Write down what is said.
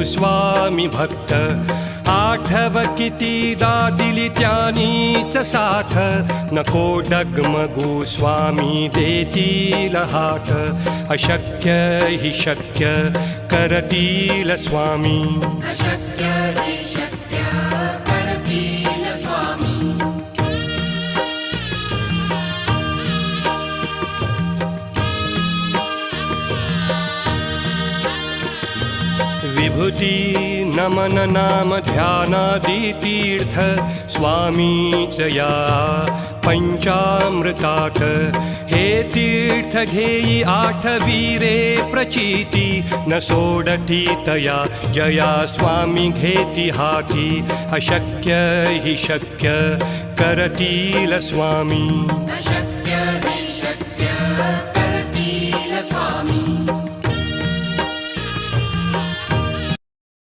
गोस्वामी भक्त आठव कितीदा दिली त्यानीच साथ नको डगमगू स्वामी देतील हात अशक्य हि शक्य करतील स्वामी अशक्य हि शक्य करतील स्वामी विभूती नमन नाम ध्यानादि तीर्थ स्वामीच या पंचामृतात हे तीर्थ घेई आठवीरे प्रचिती न सोडती तया जया स्वामी घेती हाती अशक्य हि शक्य करतील स्वामी